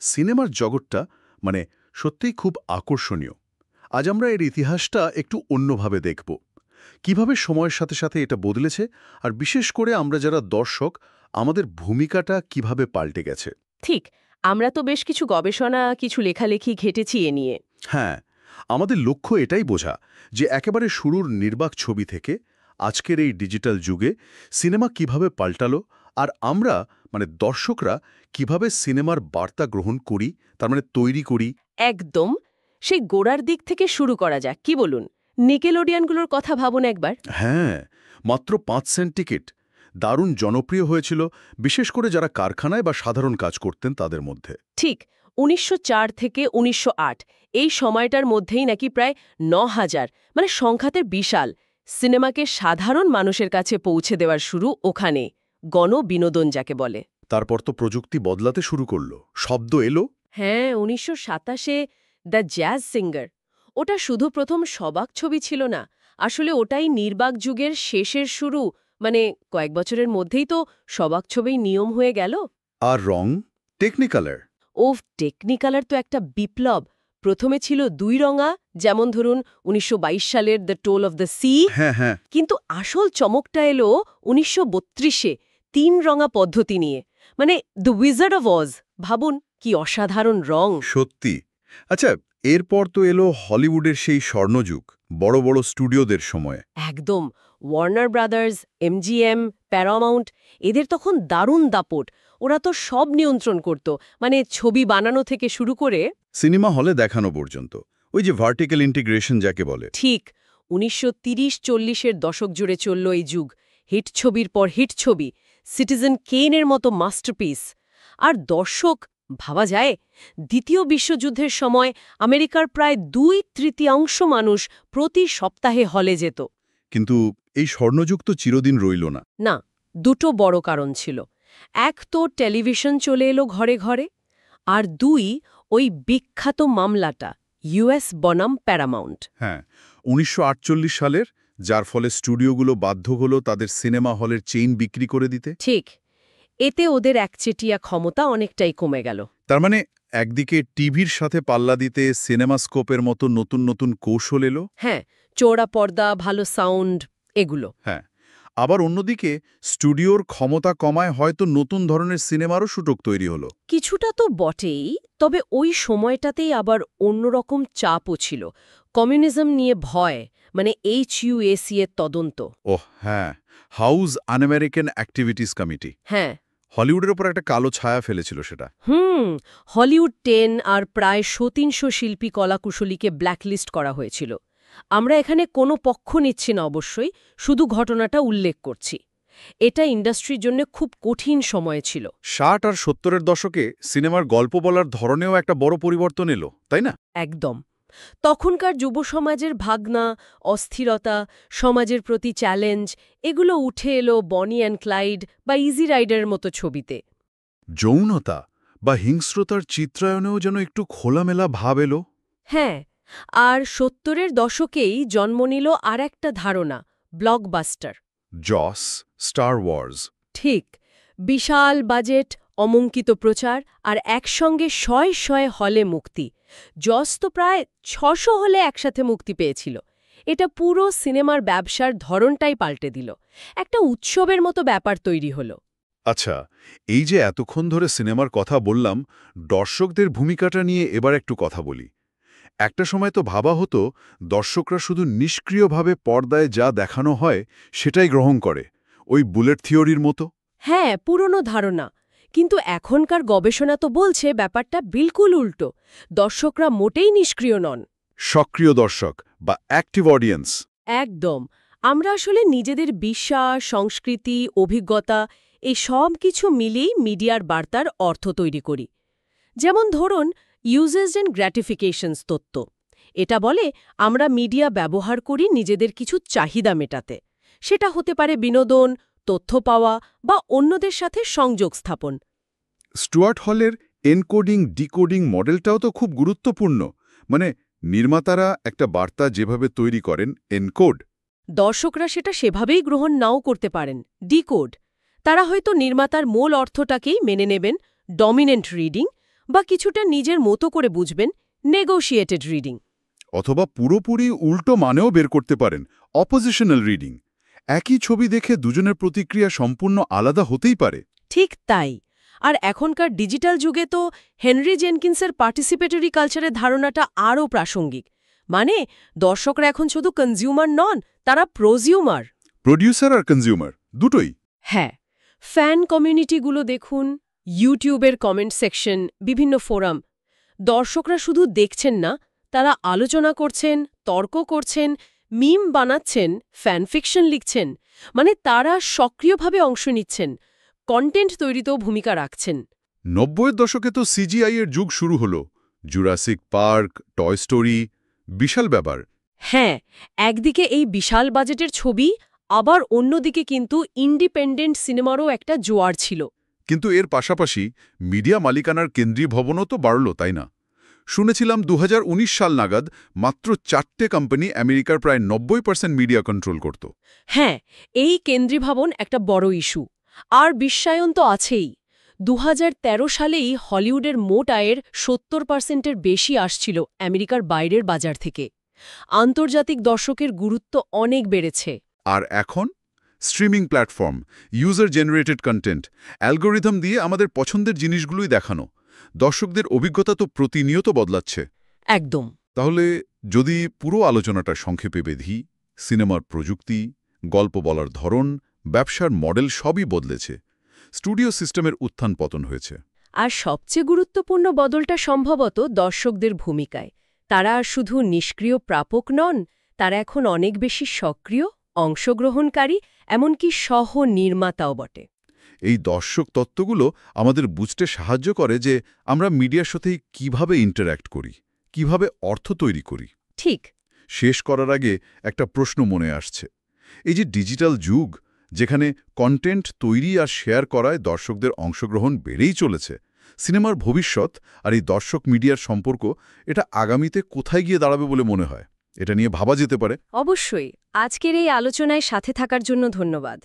সিনেমার জগৎটা মানে সত্যিই খুব আকর্ষণীয়। আজ আমরা এর ইতিহাসটা একটু অন্যভাবে দেখব। কিভাবে সময়ের সাথে সাথে এটা বদলেছে, আর বিশেষ করে আমরা যারা দর্শক, আমাদের ভূমিকাটা কিভাবে পাল্টে গেছে। ঠিক। আমরা তো বেশ কিছু গবেষণা, কিছু লেখালেখি ঘেটেছি এ নিয়ে। হ্যাঁ, আমাদের লক্ষ্য এটাই বোঝা যে একেবারে শুরুর নির্বাক ছবি থেকে আজকের এই ডিজিটাল যুগে সিনেমা কিভাবে পাল্টালো, আর আমরা মানে দর্শকরা কিভাবে সিনেমার বার্তা গ্রহণ করি, তার মানে তৈরি করি। একদম। সেই গোড়ার দিক থেকে শুরু করা যাক, কি বলুন? নিকেলোডিয়ানগুলোর কথা ভাবুন একবার। হ্যাঁ, মাত্র ৫ সেন্ট টিকিট। দারুণ জনপ্রিয় হয়েছিল, বিশেষ করে যারা কারখানায় বা সাধারণ কাজ করতেন তাদের মধ্যে। ঠিক। ১৯০৪ থেকে ১৯০৮ এই সময়টার মধ্যেই নাকি প্রায় ৯,০০০, মানে সংখ্যাতে বিশাল, সিনেমাকে সাধারণ মানুষের কাছে পৌঁছে দেওয়ার শুরু ওখানে। গণবিনোদন যাকে বলে। তারপর তো প্রযুক্তি বদলাতে শুরু করলো, শব্দ এলো। হ্যাঁ, ১৯২৭-এ দ্য জ্যাজ সিঙ্গার। ওটা শুধু প্রথম সবাক ছবি ছিল না, আসলে ওটাই নির্বাক যুগের শেষের শুরু। মানে কয়েক বছরের মধ্যেই তো সবাক ছবি নিয়ম হয়ে গেল। আর রং, টেকনিক্যালের। ওফ, টেকনিকালার তো একটা বিপ্লব। প্রথমে ছিল ২ রঙা, যেমন ধরুন ১৯২২ সালের the toll of the sea. হ্যাঁ হ্যাঁ। কিন্তু আসল চমকটা এলো ১৯৩২-এ ৩ রঙা পদ্ধতি নিয়ে, মানে দ্য উইজার্ড অফ অজ। ভাবুন কি অসাধারণ রং। সত্যি। আচ্ছা, এরপর তো এলো হলিউডের সেই স্বর্ণযুগ, বড় বড় স্টুডিওদের সময়। একদম। ওয়ার্নার ব্রাদার্স, এমজিএম, প্যারামাউন্ট, এদের তখন দারুণ দাপট। ওরা তো সব নিয়ন্ত্রণ করত, মানে ছবি বানানো থেকে শুরু করে। সিনেমা হলে দেখানো পর্যন্ত, ওই যে ভার্টিক্যাল ইন্টিগ্রেশন যাকে বলে। ঠিক। ১৯৩০-৪০-এর দশক জুড়ে চলল এই যুগ। হিট ছবির পর হিট ছবি, সিটিজেন কেনের মতো মাস্টারপিস। আর দর্শক, ভাবা যায়, দ্বিতীয় বিশ্বযুদ্ধের সময় আমেরিকার প্রায় ২/৩ মানুষ প্রতি সপ্তাহে হলে যেত। কিন্তু এই স্বর্ণযুগ তো চিরদিন রইল না। না, দুটো বড় কারণ ছিল। এক তো টেলিভিশন চলে এলো ঘরে ঘরে, আর ২ ওই বিখ্যাত মামলাটা, ইউএস বনাম প্যারামাউন্ট। হ্যাঁ, ১৯৪৮ সালের, যার ফলে স্টুডিওগুলো বাধ্য হলো তাদের সিনেমা হলের চেইন বিক্রি করে দিতে। ঠিক। এতে ওদের একচেটিয়া ক্ষমতা অনেকটাই কমে গেল। তার মানে একদিকে টিভির সাথে পাল্লা দিতে সিনেমাস্কোপের মতো নতুন নতুন কৌশল এলো। হ্যাঁ, চওড়া পর্দা, ভালো সাউন্ড, এগুলো। হ্যাঁ, আবার অন্যদিকে স্টুডিওর ক্ষমতা কমায় হয়তো নতুন ধরনের সিনেমারও সুযোগ তৈরি হলো। কিছুটা তো বটেই, তবে ওই সময়টাতেই আবার অন্যরকম চাপও ছিল। কমিউনিজম নিয়ে ভয়, মানে HUAC এর তদন্ত। ওহ হ্যাঁ, হাউস আন আমেরিকান অ্যাক্টিভিটিস কমিটি। হ্যাঁ। হলিউডের ওপর একটা কালো ছায়া ফেলেছিল সেটা। হলিউড 10 আর প্রায় ৩০০ শিল্পী কলাকুশলীকে ব্ল্যাকলিস্ট করা হয়েছিল। আমরা এখানে কোনো পক্ষ নিচ্ছি না অবশ্যই, শুধু ঘটনাটা উল্লেখ করছি। এটা ইন্ডাস্ট্রির জন্য খুব কঠিন সময় ছিল। ৬০ আর ৭০-এর দশকে সিনেমার গল্প বলার ধরনেও একটা বড় পরিবর্তন এলো, তাই না? একদম। তখনকার যুব সমাজের ভাবনা, অস্থিরতা, সমাজের প্রতি চ্যালেঞ্জ, এগুলো উঠে এলো বনি অ্যান্ড ক্লাইড বা ইজি রাইডারের মতো ছবিতে। যৌনতা বা হিংস্রতার চিত্রায়নেও যেন একটু খোলামেলা ভাব এলো। হ্যাঁ, আর ৭০-এর দশকেই জন্ম নিল আর একটা ধারণা, ব্লকবাস্টার। Jos, Star Wars. ঠিক। বিশাল বাজেট, অমঙ্কিত প্রচার, আর একসঙ্গে শয়ে শয়ে হলে মুক্তি। জস তো প্রায় ৬০০ হলে একসাথে মুক্তি পেয়েছিল। এটা পুরো সিনেমার ব্যবসার ধরনটাই পাল্টে দিল। একটা উৎসবের মতো ব্যাপার তৈরি হলো। আচ্ছা, এই যে এতক্ষণ ধরে সিনেমার কথা বললাম, দর্শকদের ভূমিকাটা নিয়ে এবার একটু কথা বলি। একটা সময় তো ভাবা হতো দর্শকরা শুধু নিষ্ক্রিয়ভাবে পর্দায় যা দেখানো হয় সেটাই গ্রহণ করে, ওই বুলেট থিওরির মতো। হ্যাঁ, পুরনো ধারণা। কিন্তু এখনকার গবেষণা তো বলছে ব্যাপারটা বিলকুল উল্টো। দর্শকরা মোটেই নিষ্ক্রিয় নন। সক্রিয় দর্শক বা অ্যাক্টিভ অডিয়েন্স। একদম। আমরা আসলে নিজেদের বিশ্বাস, সংস্কৃতি, অভিজ্ঞতা, এই সব কিছু মিলিয়েই মিডিয়ার বার্তার অর্থ তৈরি করি। যেমন ধরুন ইউজেস অ্যান্ড গ্র্যাটিফিকেশনস তত্ত্ব। এটা বলে আমরা মিডিয়া ব্যবহার করি নিজেদের কিছু চাহিদা মেটাতে। সেটা হতে পারে বিনোদন, তথ্য পাওয়া বা অন্যদের সাথে সংযোগ স্থাপন। স্টুয়ার্ট হলের এনকোডিং ডিকোডিং মডেলটাও তো খুব গুরুত্বপূর্ণ। মানে নির্মাতারা একটা বার্তা যেভাবে তৈরি করেন, এনকোড, দর্শকরা সেটা সেভাবেই গ্রহণ নাও করতে পারেন, ডিকোড। তারা হয়তো নির্মাতার মূল অর্থটাকেই মেনে নেবেন, ডমিনেন্ট রিডিং, বা কিছুটা নিজের মতো করে বুঝবেন, নেগোশিয়েটেড রিডিং। অথবা পুরোপুরি উল্টো মানেও বের করতে পারেন, অপোজিশনাল রিডিং। একই ছবি দেখে দুজনের প্রতিক্রিয়া সম্পূর্ণ আলাদা হতেই পারে। ঠিক তাই। আর এখনকার ডিজিটাল যুগে তো হেনরি জেনকিন্সের পার্টিসিপেটরি কালচারের ধারণাটা আরও প্রাসঙ্গিক। মানে দর্শকরা এখন শুধু কনজিউমার নন, তারা প্রোজিউমার। প্রডিউসার আর কনজিউমার দুটোই। হ্যাঁ, ফ্যান কমিউনিটিগুলো দেখুন, ইউটিউবের কমেন্ট সেকশন, বিভিন্ন ফোরাম। দর্শকরা শুধু দেখছেন না, তারা আলোচনা করছেন, তর্ক করছেন, মিম বানাচ্ছেন, ফ্যানফিকশন লিখছেন। মানে তারা সক্রিয়ভাবে অংশ নিচ্ছেন, কন্টেন্ট তৈরিতেও ভূমিকা রাখছেন। 90-এর দশকে তো সিজিআই এর যুগ শুরু হলো। জুরাসিক পার্ক, টয় স্টোরি, বিশাল ব্যাপার। হ্যাঁ, একদিকে এই বিশাল বাজেটের ছবি, আবার অন্যদিকে কিন্তু ইন্ডিপেন্ডেন্ট সিনেমারও একটা জোয়ার ছিল। কিন্তু এর পাশাপাশি মিডিয়া মালিকানার কেন্দ্রীয় ভবনও তো বাড়ল, তাই না? শুনেছিলাম 2019 সাল নাগাদ মাত্র 4টে কোম্পানি আমেরিকার প্রায় 90% মিডিয়া কন্ট্রোল করত। হ্যাঁ, এই কেন্দ্রীভবন একটা বড় ইস্যু। আর বিশ্বায়ন তো আছেই। 2013 সালেই হলিউডের মোট আয়ের 70%-এর বেশি আসছিল আমেরিকার বাইরের বাজার থেকে। আন্তর্জাতিক দর্শকের গুরুত্ব অনেক বেড়েছে। আর এখন streaming platform, user generated content, algorithm দিয়ে আমাদের পছন্দের জিনিসগুলোই দেখানো। দর্শকদের অভিজ্ঞতা তো প্রতিনিয়ত বদলাচ্ছে। একদম। তাহলে যদি পুরো আলোচনাটা সংক্ষেপে বেঁধি, সিনেমার প্রযুক্তি, গল্প বলার ধরন, ব্যবসার মডেল সবই বদলেছে। স্টুডিও সিস্টেমের উত্থান পতন হয়েছে। আর সবচেয়ে গুরুত্বপূর্ণ বদলটা সম্ভবত দর্শকদের ভূমিকায়। তারা আর শুধু নিষ্ক্রিয় প্রাপক নন, তারা এখন অনেক বেশি সক্রিয়, অংশগ্রহণকারী, এমনকি সহ-নির্মাতাও বটে। এই দর্শক তত্ত্বগুলো আমাদের বুঝতে সাহায্য করে যে আমরা মিডিয়ার সাথে কিভাবে ইন্টারঅ্যাক্ট করি, কিভাবে অর্থ তৈরি করি। ঠিক। শেষ করার আগে একটা প্রশ্ন মনে আসছে। এই যে ডিজিটাল যুগ, যেখানে কন্টেন্ট তৈরি আর শেয়ার করায় দর্শকদের অংশগ্রহণ বেড়েই চলেছে, সিনেমার ভবিষ্যৎ আর এই দর্শক মিডিয়ার সম্পর্ক, এটা আগামীতে কোথায় গিয়ে দাঁড়াবে বলে মনে হয়? এটা নিয়ে ভাবা যেতে পারে। অবশ্যই। আজকের এই আলোচনায় সাথে থাকার জন্য ধন্যবাদ।